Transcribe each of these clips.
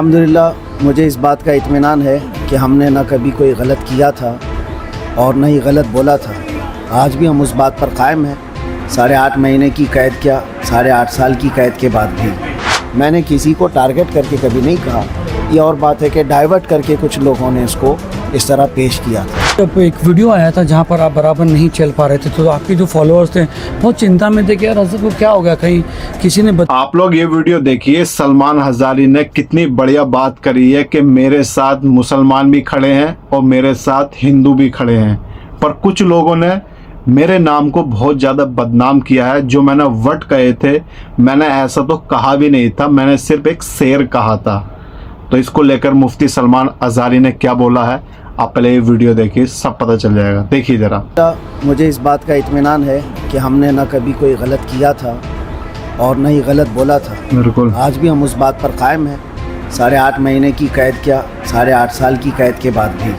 अल्हम्दुलिल्लाह मुझे इस बात का इत्मीनान है कि हमने ना कभी कोई गलत किया था और न ही गलत बोला था। आज भी हम उस बात पर कायम हैं। 8.5 महीने की कैद क्या 8.5 साल की कैद के बाद भी मैंने किसी को टारगेट करके कभी नहीं कहा। ये और बात है कि डाइवर्ट करके कुछ लोगों ने इसको इस तरह पेश किया था। जब एक वीडियो आया था जहाँ पर आप बराबर नहीं चल पा रहे थे तो आपके जो फॉलोअर्स थे बहुत चिंता में थे कि यार हज़रत को क्या हो गया, कहीं किसी ने आप लोग ये वीडियो देखिए। सलमान हजारी ने कितनी बढ़िया बात करी है कि मेरे साथ मुसलमान भी खड़े हैं और मेरे साथ हिंदू भी खड़े हैं, पर कुछ लोगों ने मेरे नाम को बहुत ज़्यादा बदनाम किया है। जो मैंने वर्ड कहे थे, मैंने ऐसा तो कहा भी नहीं था, मैंने सिर्फ एक शेर कहा था। तो इसको लेकर मुफ्ती सलमान हजारी ने क्या बोला है, आप पहले ये वीडियो देखिए, सब पता चल जाएगा। देखिए ज़रा। मुझे इस बात का इत्मीनान है कि हमने ना कभी कोई गलत किया था और न ही गलत बोला था। बिल्कुल। आज भी हम उस बात पर कायम हैं। 8.5 महीने की कैद क्या 8.5 साल की कैद के बाद भी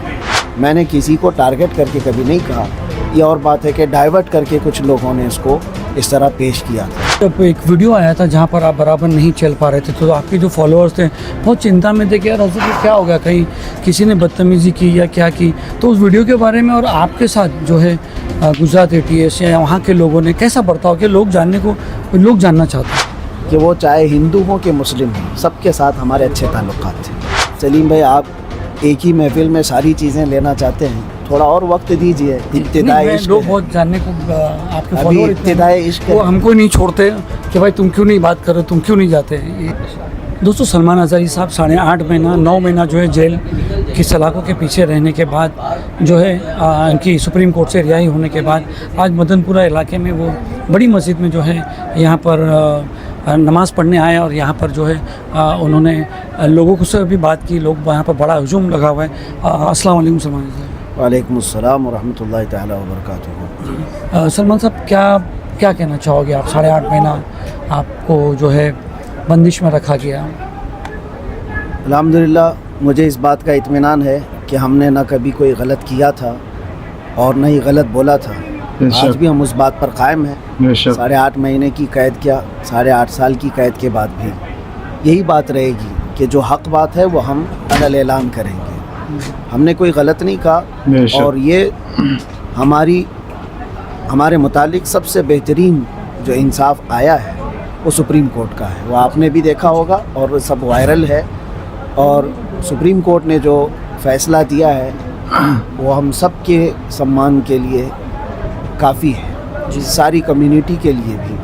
मैंने किसी को टारगेट करके कभी नहीं कहा। ये और बात है कि डाइवर्ट करके कुछ लोगों ने इसको इस तरह पेश किया था। जब एक वीडियो आया था जहाँ पर आप बराबर नहीं चल पा रहे थे तो आपके जो फॉलोअर्स थे बहुत चिंता में थे कि यार हज़रत को क्या हो गया, कहीं किसी ने बदतमीज़ी की या क्या की। तो उस वीडियो के बारे में और आपके साथ जो है गुजरात ATS या वहाँ के लोगों ने कैसा बर्ताव किया, लोग जानना चाहते हैं कि वो चाहे हिंदू हों कि मुस्लिम हों, सबके साथ हमारे अच्छे ताल्लुकात थे। सलीम भाई, आप एक ही महफिल में सारी चीज़ें लेना चाहते हैं, थोड़ा और वक्त दीजिए। इब्तिदाई लोग बहुत जानने को आपके अभी फॉलोअर इब्तिदाई इश्क वो हमको नहीं छोड़ते कि भाई तुम क्यों नहीं बात कर रहे, तुम क्यों नहीं जाते। दोस्तों, सलमान हजारी साहब 8.5 महीना 9 महीना जो है जेल की सलाखों के पीछे रहने के बाद जो है इनकी सुप्रीम कोर्ट से रिहाई होने के बाद आज मदनपुरा इलाके में वो बड़ी मस्जिद में जो है यहाँ पर नमाज़ पढ़ने आए और यहाँ पर जो है उन्होंने लोगों को से भी बात की। लोग यहाँ पर बड़ा हुजूम लगा हुआ है। अस्सलाम वालेकुम सलमान साहब। वालेकुम अस्सलाम व रहमतुल्लाहि तआला व बरकातुहू। सलमान साहब, क्या कहना चाहोगे आप? 8.5 महीना आपको जो है बंदिश में रखा गया। अल्हम्दुलिल्लाह मुझे इस बात का इत्मीनान है कि हमने ना कभी कोई गलत किया था और न ही गलत बोला था। आज भी हम उस बात पर कायम हैं। 8.5 महीने की कैद क्या 8.5 साल की कैद के बाद भी यही बात रहेगी कि जो हक बात है वो हम अलग ऐलान करेंगे। हमने कोई गलत नहीं कहा और ये हमारे मुतालिक सबसे बेहतरीन जो इंसाफ आया है वो सुप्रीम कोर्ट का है। वो आपने भी देखा होगा और सब वायरल है। और सुप्रीम कोर्ट ने जो फ़ैसला दिया है वो हम सब के सम्मान के लिए काफ़ी है, सारी कम्युनिटी के लिए भी।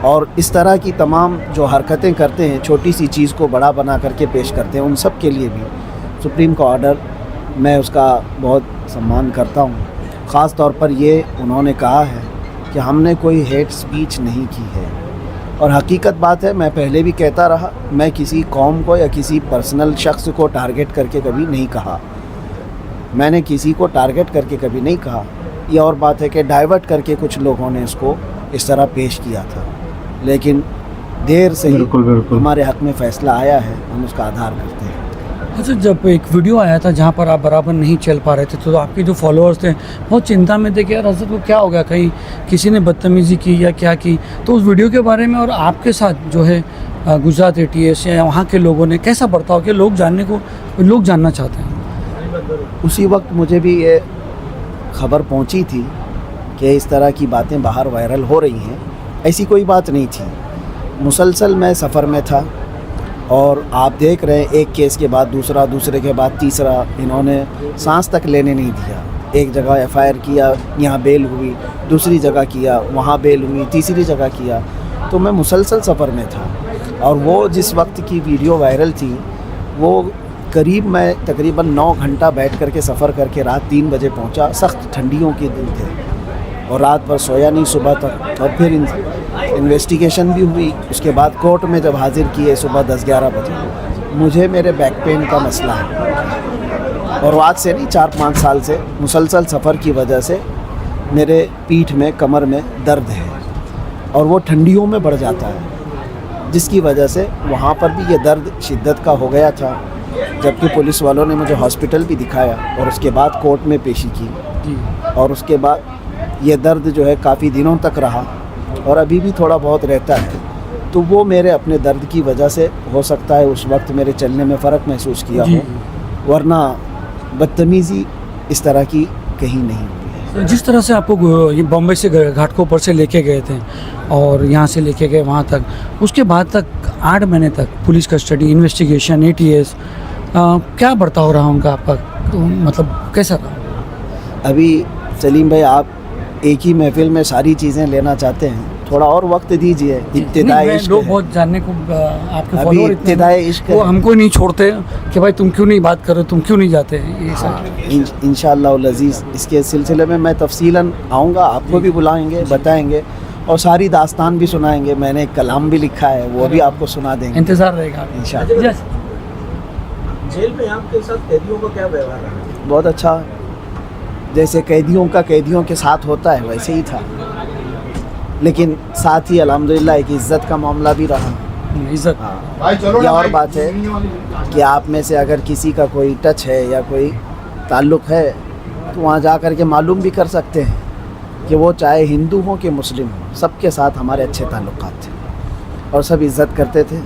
और इस तरह की तमाम जो हरकतें करते हैं, छोटी सी चीज़ को बड़ा बना करके पेश करते हैं, उन सब के लिए भी सुप्रीम का ऑर्डर मैं उसका बहुत सम्मान करता हूँ। ख़ास तौर पर ये उन्होंने कहा है कि हमने कोई हेट स्पीच नहीं की है। और हकीकत बात है, मैं पहले भी कहता रहा, मैं किसी कौम को या किसी पर्सनल शख्स को टारगेट करके कभी नहीं कहा। मैंने किसी को टारगेट करके कभी नहीं कहा। ये और बात है कि डाइवर्ट करके कुछ लोगों ने इसको इस तरह पेश किया था, लेकिन देर से ही हमारे हक़ में फ़ैसला आया है, हम उसका आधार करते हैं। अच्छा, जब एक वीडियो आया था जहाँ पर आप बराबर नहीं चल पा रहे थे तो आपके जो फॉलोअर्स थे बहुत चिंता में थे कि यार हज़रत को क्या हो गया, कहीं किसी ने बदतमीज़ी की या क्या की। तो उस वीडियो के बारे में और आपके साथ जो है गुजरात ATS या वहाँ के लोगों ने कैसा बर्ताव किया, लोग जानना चाहते हैं। उसी वक्त मुझे भी ये खबर पहुंची थी कि इस तरह की बातें बाहर वायरल हो रही हैं। ऐसी कोई बात नहीं थी। मुसलसल मैं सफ़र में था और आप देख रहे हैं एक केस के बाद दूसरा, दूसरे के बाद तीसरा, इन्होंने सांस तक लेने नहीं दिया। एक जगह FIR किया, यहाँ बेल हुई, दूसरी जगह किया, वहाँ बेल हुई, तीसरी जगह किया। तो मैं मुसलसल सफ़र में था और वो जिस वक्त की वीडियो वायरल थी वो मैं तकरीबन 9 घंटा बैठ करके सफ़र करके रात 3 बजे पहुंचा। सख्त ठंडियों के दिन थे और रात भर सोया नहीं सुबह तक। और फिर इन्वेस्टिगेशन भी हुई। उसके बाद कोर्ट में जब हाजिर किए सुबह 10-11 बजे, मुझे मेरे बैक पेन का मसला है और आज से नहीं 4-5 साल से मुसलसल सफ़र की वजह से मेरे पीठ में, कमर में दर्द है और वो ठंडियों में बढ़ जाता है, जिसकी वजह से वहाँ पर भी ये दर्द शिद्दत का हो गया था। जबकि पुलिस वालों ने मुझे हॉस्पिटल भी दिखाया और उसके बाद कोर्ट में पेशी की और उसके बाद ये दर्द जो है काफ़ी दिनों तक रहा और अभी भी थोड़ा बहुत रहता है। तो वो मेरे अपने दर्द की वजह से हो सकता है उस वक्त मेरे चलने में फ़र्क महसूस किया जी। हो, वरना बदतमीज़ी इस तरह की कहीं नहीं हुई है। तो जिस तरह से आपको ये बॉम्बे से घाटकोपर से लेके गए थे और यहाँ से लेके गए वहाँ तक, उसके बाद तक 8 महीने तक पुलिस कस्टडी, इन्वेस्टिगेशन, ATS, क्या बर्ताव रहा उनका आपका, तो मतलब कैसा रहा? अभी सलीम भाई, आप एक ही महफिल में सारी चीज़ें लेना चाहते हैं, थोड़ा और वक्त दीजिए। इब्तिदाई इश्क लोग है। बहुत जानने को आपके अभी फॉलोअर इब्तिदाई इश्क वो है। हमको नहीं छोड़ते कि भाई तुम क्यों नहीं बात कर रहे, तुम क्यों नहीं जाते, ये सब। इंशाअल्लाह अज़ीज़ इसके सिलसिले में मैं तफसीलन आऊँगा, आपको भी बुलाएंगे, बताएंगे और सारी दास्तान भी सुनाएंगे। मैंने एक कलाम भी लिखा है, वो भी आपको सुना देंगे इंतज़ार रहेगा इंशाअल्लाह। यस। जेल में आपके साथ कैदियों का क्या व्यवहार रहा? बहुत अच्छा, जैसे कैदियों का कैदियों के साथ होता है वैसे ही था, लेकिन साथ ही अल्हम्दुलिल्लाह एक इज़्ज़त का मामला भी रहा। इज्जत। हाँ, ये और बात है कि आप में से अगर किसी का कोई टच है या कोई ताल्लुक़ है तो वहाँ जा कर के मालूम भी कर सकते हैं कि वो चाहे हिंदू हो कि मुस्लिम हो, सबके साथ हमारे अच्छे ताल्लुक़ात थे और सब इज़्ज़त करते थे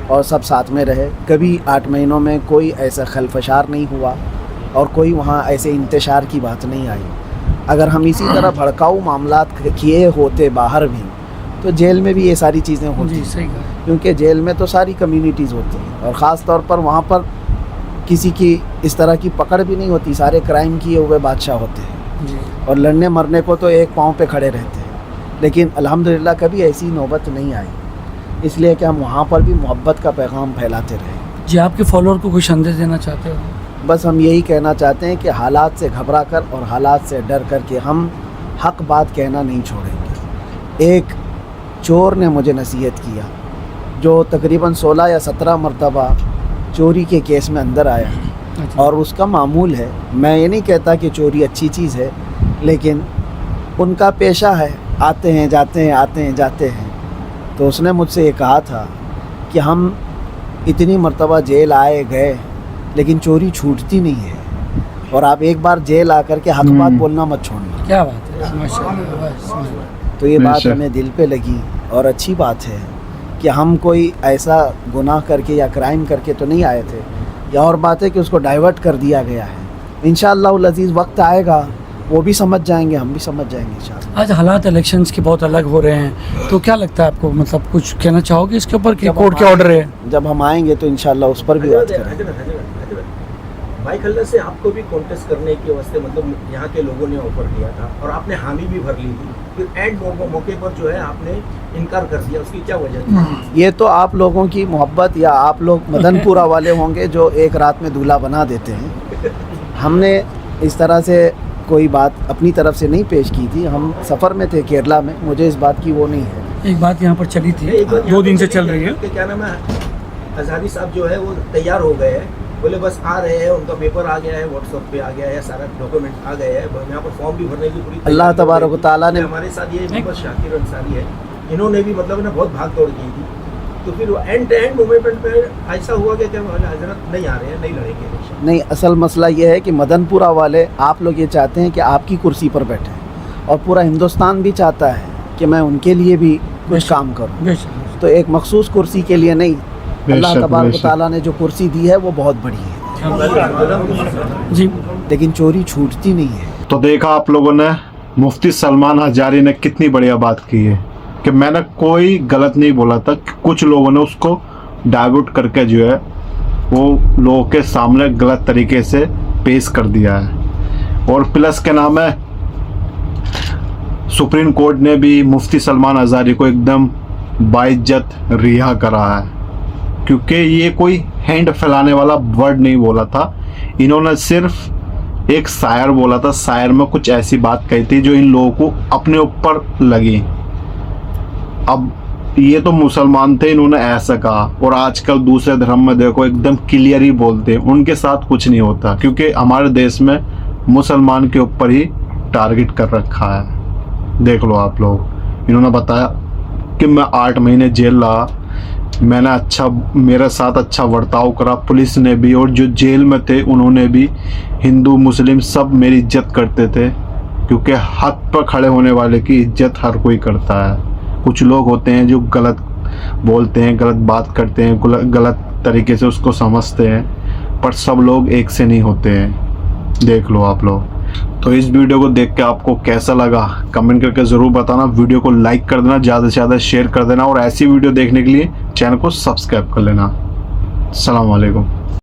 और सब साथ में रहे। कभी 8 महीनों में कोई ऐसा खलफशार नहीं हुआ और कोई वहाँ ऐसे इंतशार की बात नहीं आई। अगर हम इसी तरह भड़काऊ मामलात किए होते बाहर भी, तो जेल में भी ये सारी चीज़ें होती जी हैं, सही कहा। क्योंकि जेल में तो सारी कम्युनिटीज़ होती हैं और ख़ास तौर पर वहाँ पर किसी की इस तरह की पकड़ भी नहीं होती, सारे क्राइम किए हुए बादशाह होते हैं जी। और लड़ने मरने को तो एक पाँव पे खड़े रहते हैं। लेकिन अल्हम्दुलिल्लाह कभी ऐसी नौबत नहीं आई, इसलिए कि हम वहाँ पर भी मोहब्बत का पैगाम फैलाते रहे। जी, आपके फॉलोअर को कोई संदेश देना चाहते हो? बस हम यही कहना चाहते हैं कि हालात से घबरा कर और हालात से डर कर के हम हक बात कहना नहीं छोड़ेंगे। एक चोर ने मुझे नसीहत किया जो तकरीबन 16 या 17 मरतबा चोरी के केस में अंदर आया अच्छा। और उसका मामूल है। मैं ये नहीं कहता कि चोरी अच्छी चीज़ है, लेकिन उनका पेशा है, आते हैं जाते हैं, आते हैं जाते हैं। तो उसने मुझसे ये कहा था कि हम इतनी मरतबा जेल आए गए लेकिन चोरी छूटती नहीं है, और आप एक बार जेल आकर के हक बात बोलना मत छोड़ना। क्या बात है, माशाल्लाह, बस, माशाल्लाह। तो ये बात बेशक। हमें दिल पे लगी और अच्छी बात है कि हम कोई ऐसा गुनाह करके या क्राइम करके तो नहीं आए थे। या और बात है कि उसको डाइवर्ट कर दिया गया है। इंशाअल्लाह अज़ीज़ वक्त आएगा, वो भी समझ जाएंगे, हम भी समझ जाएंगे इंशाअल्लाह। आज हालात इलेक्शंस के बहुत अलग हो रहे हैं, तो क्या लगता है आपको, मतलब कुछ कहना चाहोगे इसके ऊपर कि जब कोर्ट हम के ऑर्डर है? जब हम आएंगे तो इंशाअल्लाह उस पर भी बात करेंगे। भाई खल्ला से आपको भी कॉन्टेस्ट करने के वास्ते मतलब यहाँ के लोगों ने ऑफर किया था और आपने हामी भी भर ली थी, फिर एंड मौके पर जो है आपने इनकार कर दिया, उसकी क्या वजह थी? ये तो आप लोगों की मोहब्बत या आप लोग मदनपुरा वाले होंगे जो एक रात में दूल्हा बना देते हैं। हमने इस तरह से कोई बात अपनी तरफ से नहीं पेश की थी। हम सफ़र में थे केरला में, मुझे इस बात की वो नहीं है। एक बात यहाँ पर चली थी, एक बार 2 दिन से यहाँ चल पे रही है। उनके क्या नाम है, आज़ादी साहब जो है वो तैयार हो गए हैं, बोले बस आ रहे हैं, उनका पेपर आ गया है, व्हाट्सएप पे आ गया है, सारा डॉक्यूमेंट आ गए हैं, यहाँ पर फॉर्म भी भरने की पूरी अल्लाह तैयारी हो तबारक गई थी। ताला ने हमारे साथ ये मोहम्मद शाकिर अंसारी है, इन्होंने भी मतलब ना बहुत भाग दौड़ की थी। तो फिर एंड टू एंड मोमेंट पे ऐसा हुआ कि हजरत नहीं आ रहे हैं, नहीं लड़ेंगे इलेक्शन। नहीं, असल मसला ये है कि मदनपुरा वाले आप लोग ये चाहते हैं कि आपकी कुर्सी पर बैठें, और पूरा हिंदुस्तान भी चाहता है कि मैं उनके लिए भी कुछ काम करूं। बेशक। तो एक मखसूस कुर्सी के लिए नहीं, अल्लाह बेशक, तबारक बेशक। ताला ने जो कुर्सी दी है वो बहुत बड़ी है, जी, लेकिन चोरी छूटती नहीं है। तो देखा आप लोगों ने, मुफ्ती सलमान हजारी ने कितनी बढ़िया बात की है कि मैंने कोई गलत नहीं बोला था। कुछ लोगों ने उसको डाइवर्ट करके जो है वो लोगों के सामने गलत तरीके से पेश कर दिया है। और प्लस के नाम है, सुप्रीम कोर्ट ने भी मुफ्ती सलमान हजारी को एकदम बाइज्जत रिहा करा है, क्योंकि ये कोई हैंड फैलाने वाला वर्ड नहीं बोला था। इन्होंने सिर्फ एक शायर बोला था, शायर में कुछ ऐसी बात कही थी जो इन लोगों को अपने ऊपर लगी। अब ये तो मुसलमान थे, इन्होंने ऐसा कहा, और आजकल दूसरे धर्म में देखो एकदम क्लियर ही बोलते हैं, उनके साथ कुछ नहीं होता, क्योंकि हमारे देश में मुसलमान के ऊपर ही टारगेट कर रखा है। देख लो आप लोग, इन्होंने बताया कि मैं 8 महीने जेल रहा, मैंने अच्छा, मेरे साथ अच्छा बर्ताव करा पुलिस ने भी, और जो जेल में थे उन्होंने भी, हिंदू मुस्लिम सब मेरी इज्जत करते थे, क्योंकि हक पर खड़े होने वाले की इज्जत हर कोई करता है। कुछ लोग होते हैं जो गलत बोलते हैं, गलत बात करते हैं, गलत तरीके से उसको समझते हैं, पर सब लोग एक से नहीं होते हैं, देख लो आप लोग। तो इस वीडियो को देख के आपको कैसा लगा कमेंट करके ज़रूर बताना। वीडियो को लाइक कर देना, ज़्यादा से ज़्यादा शेयर कर देना, और ऐसी वीडियो देखने के लिए चैनल को सब्सक्राइब कर लेना। अस्सलाम वालेकुम।